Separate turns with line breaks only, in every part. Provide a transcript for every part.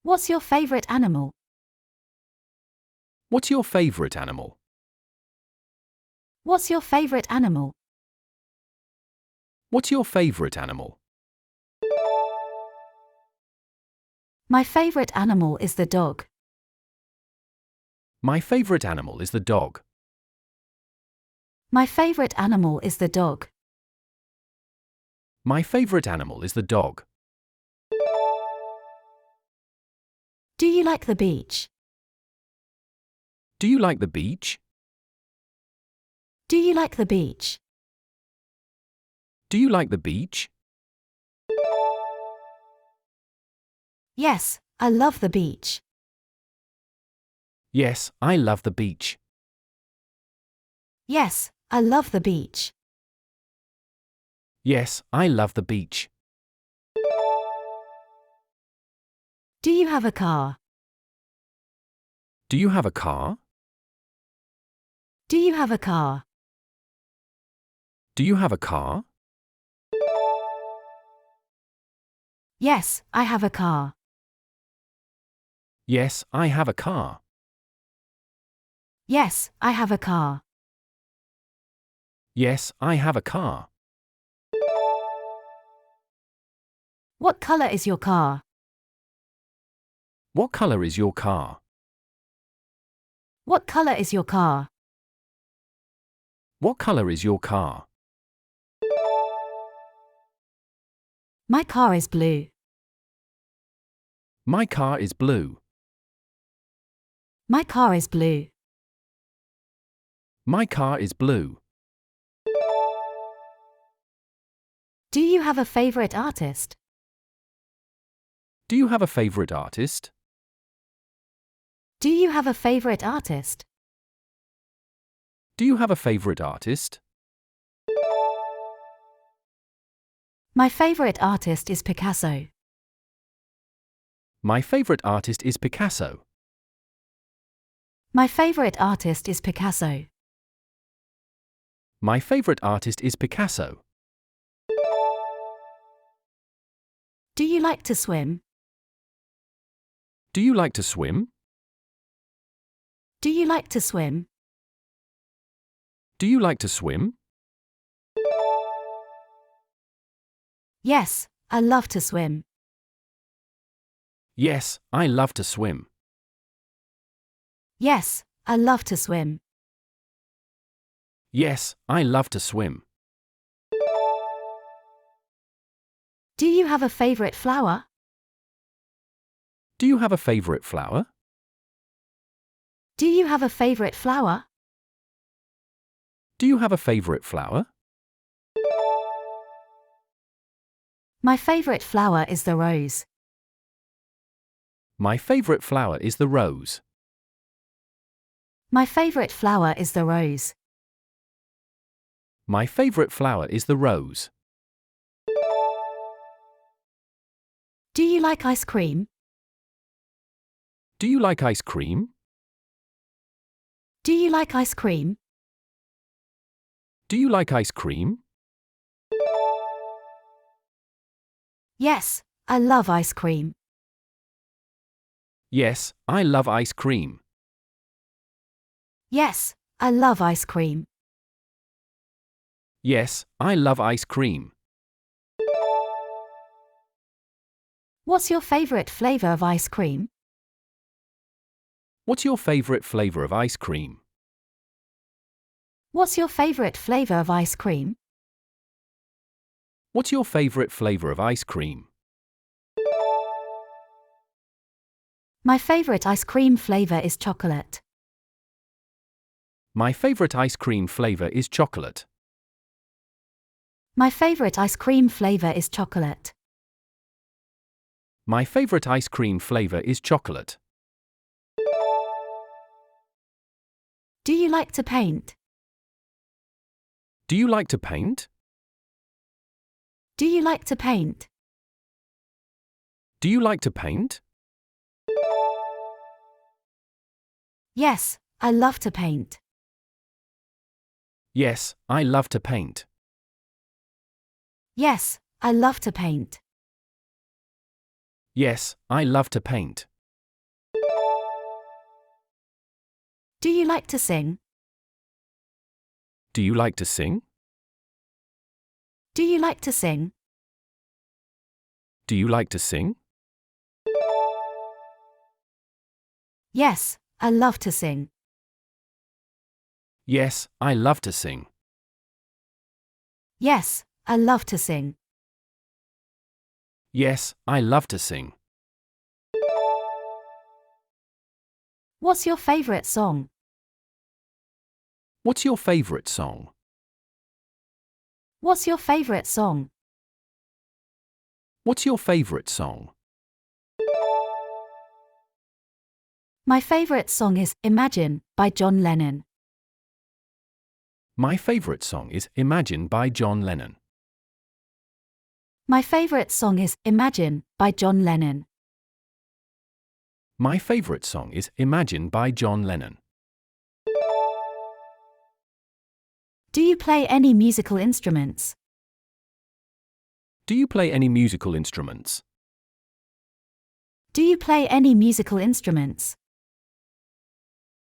What's your favorite animal?
What's your favorite animal?
What's your favorite animal?
What's your favorite animal?
My favorite animal is the dog.
My favorite animal is the dog.
My favorite animal is the dog.
My favorite animal is the dog.
Do you like the beach?
Do you like the beach?
Do you like the beach?
Do you like the beach?
Yes, I love the beach.
Yes, I love the beach.
Yes, I love the beach.
Yes, I love the beach.
Do you have a car?
Do you have a car?
Do you have a car?
Do you have a car?
Yes, I have a car.
Yes, I have a car.
Yes, I have a car.
Yes, I have a car.
What color is your car?
What color is your car?
What color is your car?
What color is your car?
My car is blue.
My car is blue.
My car is blue.
My car is blue.
Do you have a favorite artist?
Do you have a favorite artist?
Do you have a favorite artist?
Do you have a favorite artist?
My favorite artist is Picasso.
My favorite artist is Picasso.
My favorite artist is Picasso.
My favorite artist is Picasso.
Do you like to swim?
Do you like to swim?
Do you like to swim?
Do you like to swim?
Yes, I love to swim.
Yes, I love to swim.
Yes, I love to swim.
Yes, I love to swim.
Do you have a favorite flower?
Do you have a favorite flower?
Do you have a favorite flower?
Do you have a favorite flower?
My favorite flower is the rose.
My favorite flower is the rose.
My favorite flower is the rose.
My favorite flower is the rose.
Do you like ice cream?
Do you like ice cream?
Do you like ice cream?
Do you like ice cream?
Yes, I love ice cream.
Yes, I love ice cream.
Yes, I love ice cream.
Yes, I love ice cream.
What's your favorite flavor of ice cream?
What's your favorite flavor of ice cream?
What's your favorite flavor of ice cream?
What's your favorite flavor of ice cream?
My favorite ice cream flavor is chocolate.
My favorite ice cream flavor is chocolate.
My favorite ice cream flavor is chocolate.
My favorite ice cream flavor is chocolate.
Do you like to paint?
Do you like to paint?
Do you like to paint?
Do you like to paint?
Yes, I love to paint.
Yes, I love to paint.
Yes, I love to paint.
Yes, I love to paint.
Do you like to sing?
Do you like to sing?
Do you like to sing?
Do you like to sing?
Yes, I love to sing.
Yes, I love to sing.
Yes, I love to sing.
Yes, I love to sing.
What's your favorite song?
What's your favorite song?
What's your favorite song?
What's your favorite song?
My favorite song is Imagine by John Lennon.
My favorite song is Imagine by John Lennon.
My favorite song is Imagine by John Lennon.
My favorite song is Imagine by John Lennon.
Do you play any musical instruments?
Do you play any musical instruments?
Do you play any musical instruments?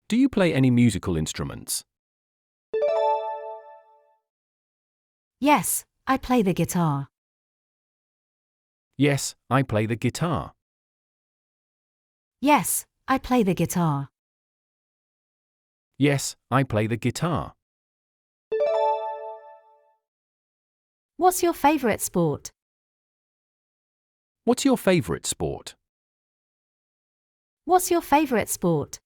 Do you play any musical instruments?
Yes, I play the guitar.
Yes, I play the guitar.
Yes, I play the guitar.
Yes, I play the guitar.
What's your favorite sport?
What's your favorite sport?
What's your favorite sport?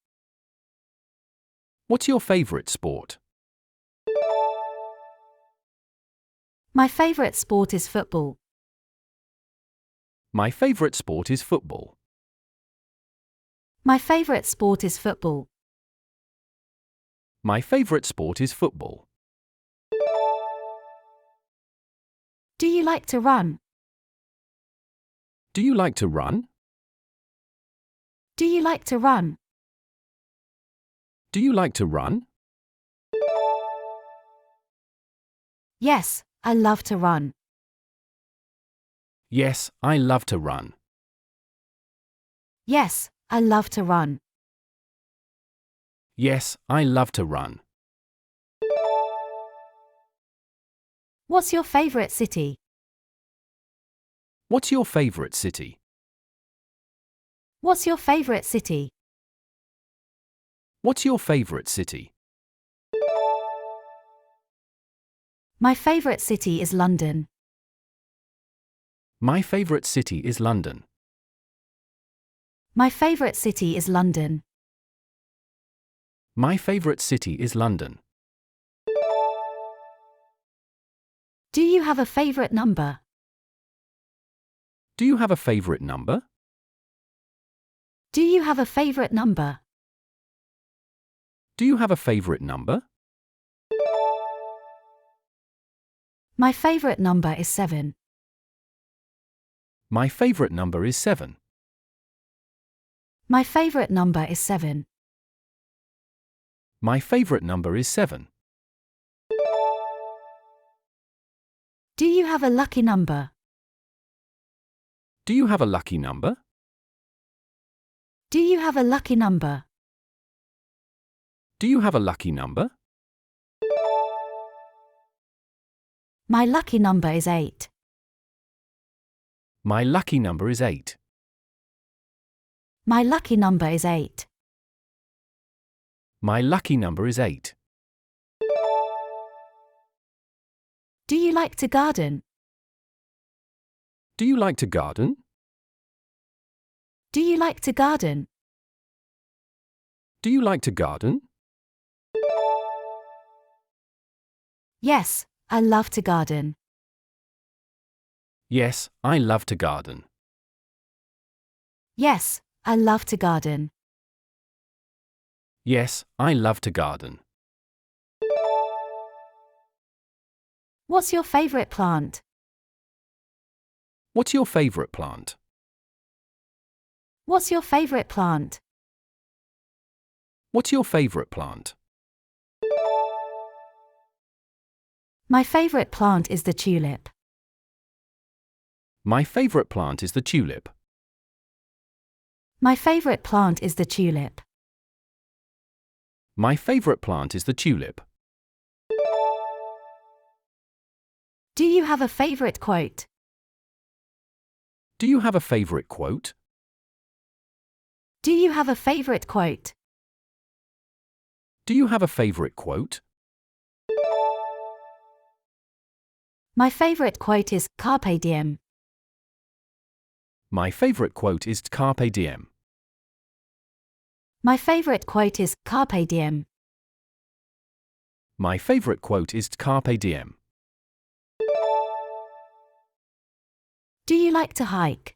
What's your favorite sport?
My favorite sport is football.
My favorite sport is football.
My favorite sport is football.
My favorite sport is football.
Do you like to run?
Do you like to run?
Do you like to run?
Do you like to run?
Yes, I love to run.
Yes, I love to run.
Yes, I love to run.
Yes, I love to run.
What's your favorite city?
What's your favorite city?
What's your favorite city?
What's your favorite city?
My favorite city is London.
My favorite city is London.
My favorite city is London.
My favorite city is London.
Do you have a favorite number?
Do you have a favorite number?
Do you have a favorite number?
Do you have a favorite number?
My favorite number is 7.
My favorite number is 7.
My favorite number is 7.
My favorite number is 7.
Do you have a lucky number?
Do you have a lucky number?
Do you have a lucky number?
Do you have a lucky number?
My lucky number is 8.
My lucky number is 8.
My lucky number is 8.
My lucky number is 8.
Do you like to garden?
Do you like to garden?
Do you like to garden?
Do you like to garden?
Yes, I love to garden.
Yes, I love to garden.
Yes, I love to garden.
Yes, I love to garden.
What's your favorite plant?
What's your favorite plant?
What's your favorite plant?
What's your favorite plant?
My favorite plant is the tulip.
My favorite plant is the tulip.
My favorite plant is the tulip.
My favorite plant is the tulip.
Do you have a favorite quote?
Do you have a favorite quote?
Do you have a favorite quote?
Do you have a favorite quote?
My favorite quote is Carpe diem.
My favorite quote is Carpe diem.
My favorite quote is Carpe diem.
My favorite quote is Carpe diem.
Do you like to hike?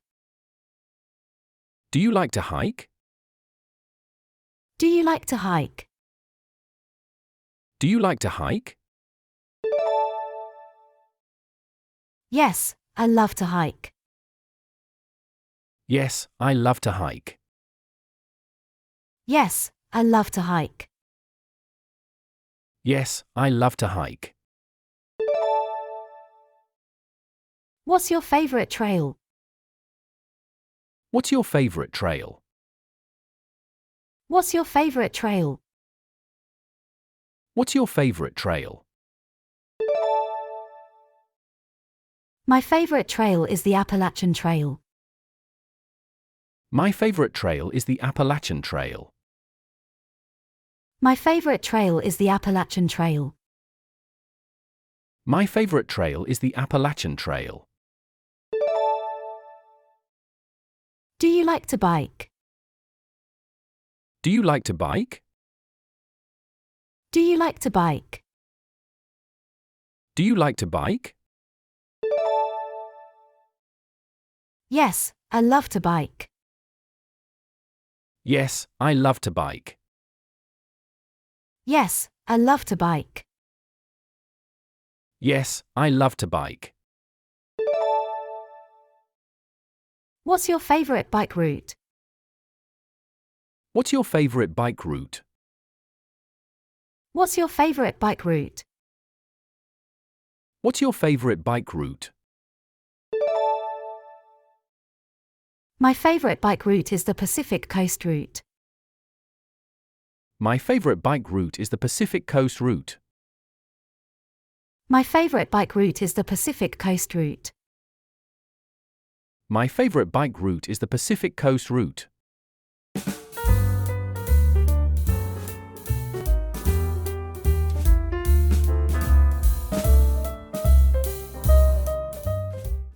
Do you like to hike?
Do you like to hike?
Do you like to hike?
Yes, I love to hike.
Yes, I love to hike.
Yes, I love to hike.
Yes, I love to hike.
What's your favorite trail?
What's your favorite trail?
What's your favorite trail?
What's your favorite trail?
My favorite trail is the Appalachian Trail.
My favorite trail is the Appalachian Trail.
My favorite trail is the Appalachian Trail.
My favorite trail is the Appalachian Trail.
Do you like to bike?
Do you like to bike?
Do you like to bike?
Do you like to bike?
Yes, I love to bike.
Yes, I love to bike.
Yes, I love to bike.
Yes, I love to bike.
What's your favorite bike route?
What's your favorite bike route?
What's your favorite bike route?
What's your favorite bike route?
My favorite bike route is the Pacific Coast route.
My favorite bike route is the Pacific Coast route.
My favorite bike route is the Pacific Coast route.
My favorite bike route is the Pacific Coast route.